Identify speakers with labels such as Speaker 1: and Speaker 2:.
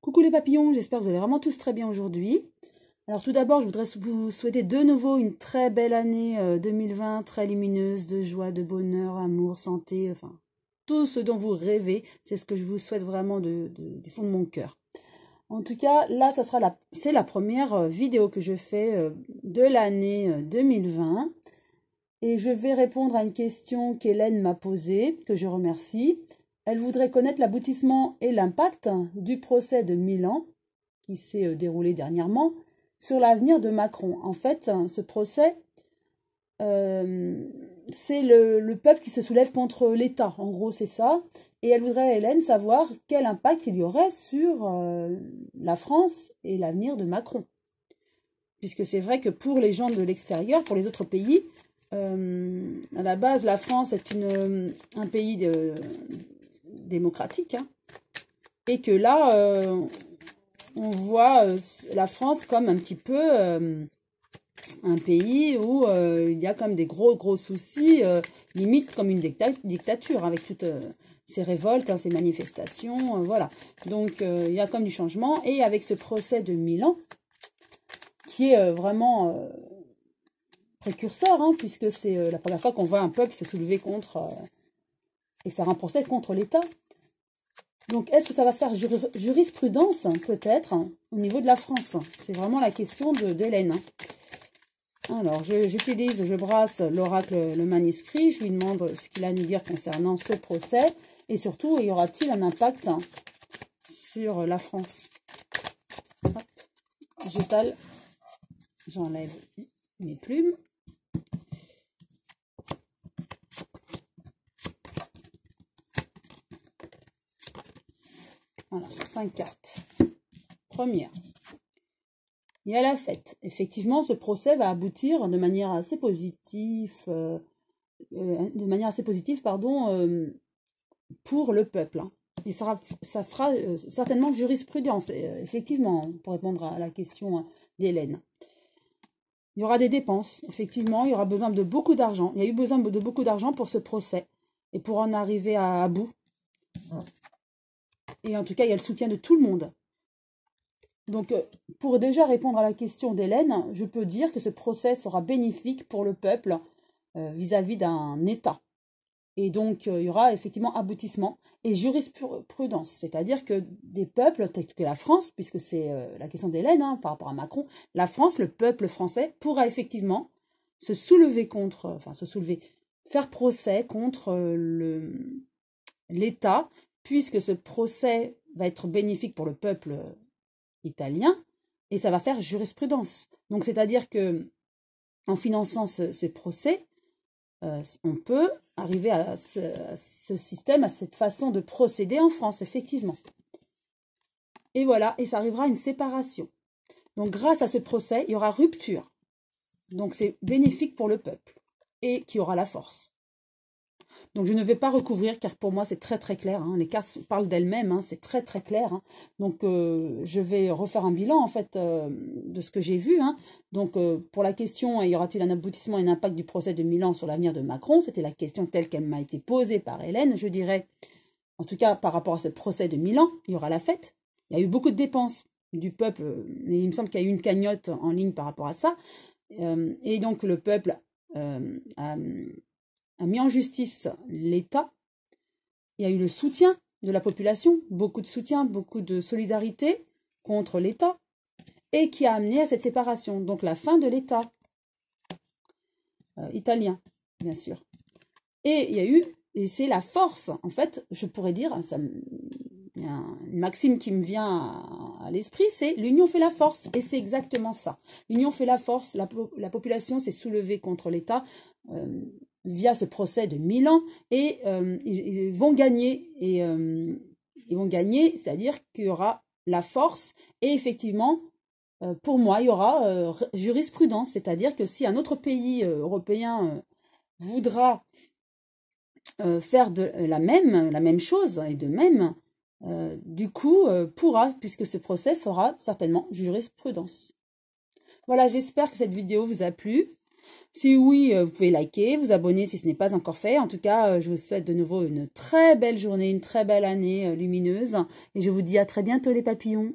Speaker 1: Coucou les papillons, j'espère que vous allez vraiment tous très bien aujourd'hui. Alors tout d'abord, je voudrais vous souhaiter de nouveau une très belle année 2020, très lumineuse, de joie, de bonheur, amour, santé, enfin tout ce dont vous rêvez. C'est ce que je vous souhaite vraiment du fond de mon cœur. En tout cas, là, c'est la première vidéo que je fais de l'année 2020. Et je vais répondre à une question qu'Hélène m'a posée, que je remercie. Elle voudrait connaître l'aboutissement et l'impact du procès de Milan, qui s'est déroulé dernièrement, sur l'avenir de Macron. En fait, ce procès, c'est le peuple qui se soulève contre l'État. En gros, c'est ça. Et elle voudrait, Hélène, savoir quel impact il y aurait sur la France et l'avenir de Macron. Puisque c'est vrai que pour les gens de l'extérieur, pour les autres pays, à la base, la France est un pays démocratique, hein, et que là, on voit la France comme un petit peu un pays où il y a comme des gros soucis, limite comme une dictature, avec toutes ces révoltes, hein, ces manifestations, voilà. Donc, il y a comme du changement, et avec ce procès de Milan, qui est vraiment précurseur, hein, puisque c'est la première fois qu'on voit un peuple se soulever contre et faire un procès contre l'État. Donc, est-ce que ça va faire jurisprudence, peut-être, hein, au niveau de la France? C'est vraiment la question d'Hélène. Alors, je brasse l'oracle, le manuscrit, je lui demande ce qu'il a à nous dire concernant ce procès, et surtout, y aura-t-il un impact sur la France? Hop, j'étale, j'enlève mes plumes. Voilà, 5 cartes. Première. Il y a la fête. Effectivement, ce procès va aboutir de manière assez positive, pour le peuple. Hein. Et ça fera certainement jurisprudence, effectivement, pour répondre à la question d'Hélène. Il y aura des dépenses, effectivement, il y aura besoin de beaucoup d'argent. Il y a eu besoin de beaucoup d'argent pour ce procès et pour en arriver à bout. Et en tout cas, il y a le soutien de tout le monde. Donc, pour déjà répondre à la question d'Hélène, je peux dire que ce procès sera bénéfique pour le peuple vis-à-vis d'un État. Et donc, il y aura effectivement aboutissement et jurisprudence. C'est-à-dire que des peuples tels que la France, puisque c'est la question d'Hélène hein, par rapport à Macron, la France, le peuple français, pourra effectivement faire procès contre l'État, puisque ce procès va être bénéfique pour le peuple italien, et ça va faire jurisprudence. Donc, c'est-à-dire que en finançant ce procès, on peut arriver à ce système, à cette façon de procéder en France, effectivement. Et voilà, et ça arrivera à une séparation. Donc, grâce à ce procès, il y aura rupture. Donc, c'est bénéfique pour le peuple, et qui aura la force. Donc, je ne vais pas recouvrir, car pour moi, c'est très clair. Hein. Les cartes parlent d'elles-mêmes, hein, c'est très clair. Hein. Donc, je vais refaire un bilan, en fait, de ce que j'ai vu. Hein. Donc, pour la question, y aura-t-il un aboutissement et un impact du procès de Milan sur l'avenir de Macron? C'était la question telle qu'elle m'a été posée par Hélène. Je dirais, en tout cas, par rapport à ce procès de Milan, il y aura la fête. Il y a eu beaucoup de dépenses du peuple, mais il me semble qu'il y a eu une cagnotte en ligne par rapport à ça. Et donc, le peuple a mis en justice l'État. Il y a eu le soutien de la population, beaucoup de soutien, beaucoup de solidarité contre l'État, et qui a amené à cette séparation, donc la fin de l'État italien, bien sûr. Et il y a eu, et c'est la force, en fait, je pourrais dire, il y a une maxime qui me vient à l'esprit, c'est l'union fait la force, et c'est exactement ça. L'union fait la force, la population s'est soulevée contre l'État, via ce procès de Milan, et ils vont gagner, et ils vont gagner, c'est-à-dire qu'il y aura la force, et effectivement, pour moi, il y aura jurisprudence, c'est-à-dire que si un autre pays européen voudra faire la même chose, et de même, du coup, pourra, puisque ce procès fera certainement jurisprudence. Voilà, j'espère que cette vidéo vous a plu. Si oui, vous pouvez liker, vous abonner si ce n'est pas encore fait. En tout cas, je vous souhaite de nouveau une très belle journée, une très belle année lumineuse. Et je vous dis à très bientôt les papillons.